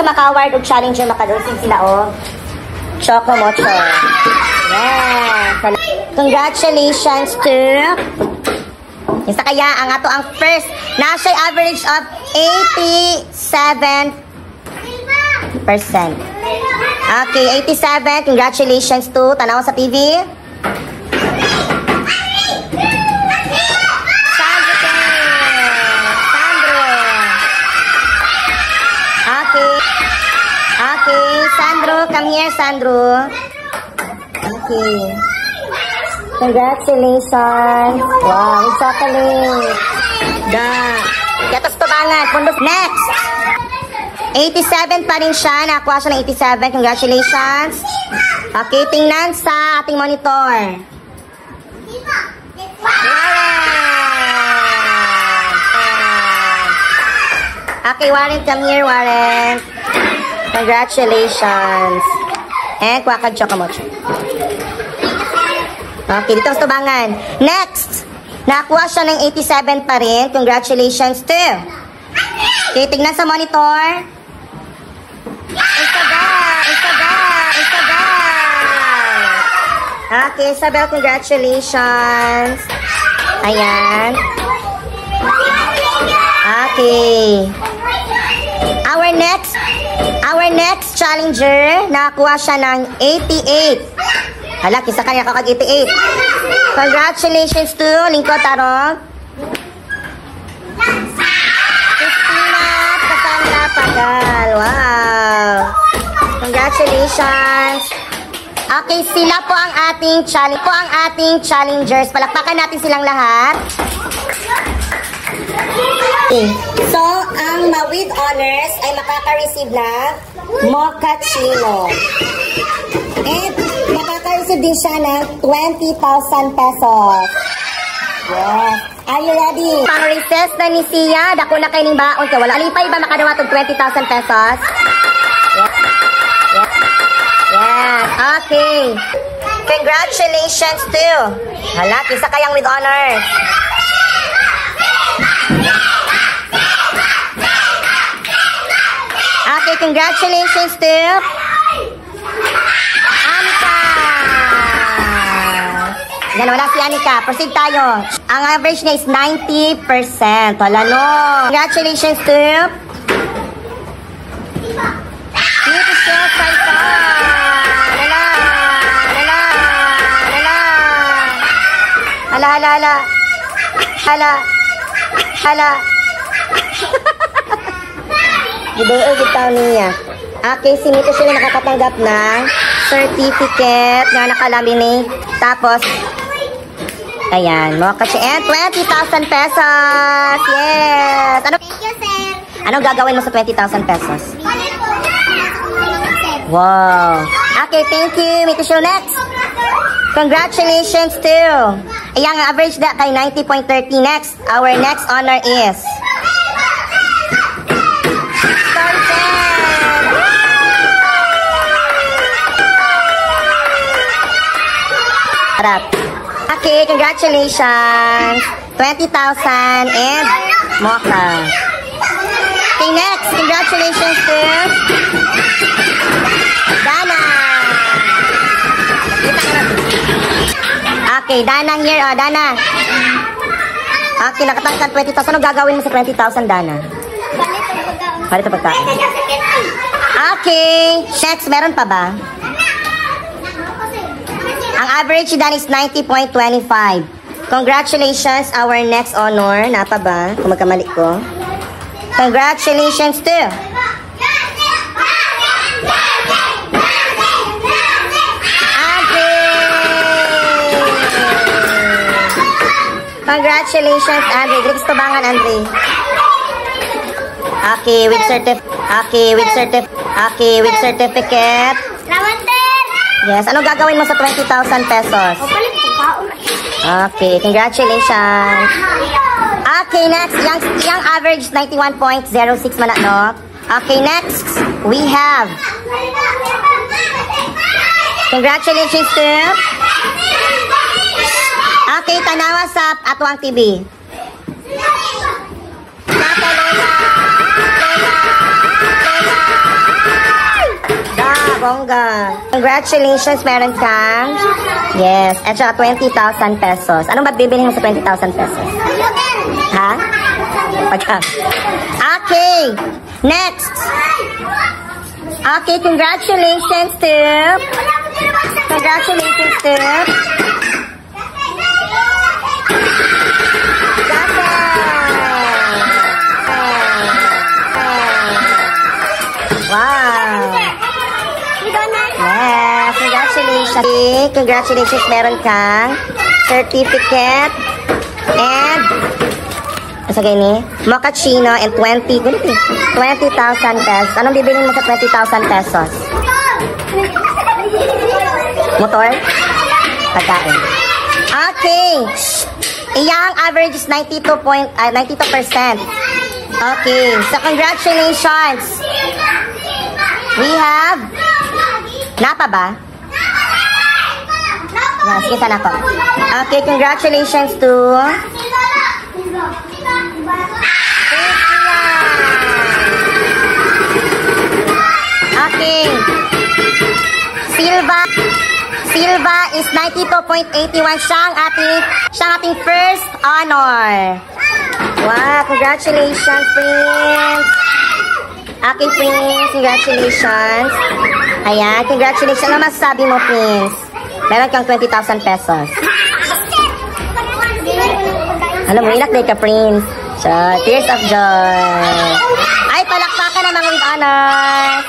sa maka-award o challenger maka-receive sila, oh. Choco Mocho. Yes. Congratulations to isa kaya ang ato ang first nasa average of 87%. Okay, 87. Congratulations to tanaw sa TV. Sandro, come here, Sandro. Okay. Congratulations. Wow, it's chocolate. Yatos tubangan. Pundos. Next. 87 pa rin siya. Nakakuha siya ng 87. Congratulations. Okay, tingnan sa ating monitor. Okay, Warren, come here, Warren. Congratulations. And kuha kag Choco Mocho. Okay, dito sa tubangan. Next. Nakuha siya ng 87 pa rin. Congratulations to. Okay, tignan sa monitor. Isabel. Okay, Isabel, congratulations. Ayan. Okay. Our next challenger, nakakuha siya ng 88. Hala, kisa kanya kakag 88. Congratulations to Lingkod Tarong. Christina Cassandra Pagal. Wow. Congratulations. Okay, sila po ang ating challengers. Palakpakan natin silang lahat. Okay. So, ang ma-with honors ay makaka-receive ng mochaccino. And makaka-receive din siya ng 20,000 pesos. Yes. Are you ready? Pang-recess na ni Sia. Dako na kayo ng baon. Kaya wala. Alipay ba makadawa itong 20,000 pesos? Yes. Yes. Yes. Okay. Congratulations to. Hala, kisa kayang with honors. Okay, congratulations to Anika. Yan, wala si Anika. Proceed tayo. Ang average niya is 90%. Wala no. Congratulations to Beautiful Saita. Hala. Gidoy bitaw niya. Okay, sinito siya nakakatanggap ng certificate na nakalaminate. Tapos, ayan, mochaccino. And 20,000 pesos. Yes. Thank you, sir. Anong gagawin mo sa 20,000 pesos? Wow. Okay, thank you. Meet you next. Congratulations to. Ayan, ang average na kay 90.30. Next, our next honor is okay, congratulations. 20,000 and mocha. Okay, next. Congratulations to Dana. Okay, Dana here. Oh, Dana. Okay, nakatangkan 20,000. Ano gagawin mo sa 20,000, Dana? Palit ang pagkain. Okay. Next, meron pa ba? Ang average dan is 90.25. Congratulations, our next honor. Napa ba? Kung magkamali ko. Congratulations to Andre. Congratulations, Andre. Gusto tubangan, Andre. Okay, with certificate. Yes, anong gagawin mo sa 20,000 pesos? Okay, congratulations. Okay, next, yung average 91.06 man no? Okay, next, we have congratulations to okay, tanawa sa Atuang TV. bongga. Congratulations, meron kang. Yes, at saka 20,000 pesos. Anong mabibili mo sa 20,000 pesos? Ha? Pagka. Okay, next. Okay, congratulations to wow. Yes, congratulations. Congratulations, meron kang certificate and so gani, mochaccino and 20,000 pesos. Anong bibilin mo sa 20,000 pesos? Motor? Pagkain. Okay. Iyang average is 92%. Okay. So, congratulations. We have... Napa ba? Yes, kita na po. Okay, congratulations to... Okay. Silva is 92.81. Siya ang ating first honor. Wow, congratulations, Prince. Okay, Prince, congratulations. Ayan, congratulations. Ano masasabi mo, Prince? Meron kang 20,000 pesos. Alam mo, inak day ka, Prince. So, tears of joy. Ay, palakpakan naman with honors.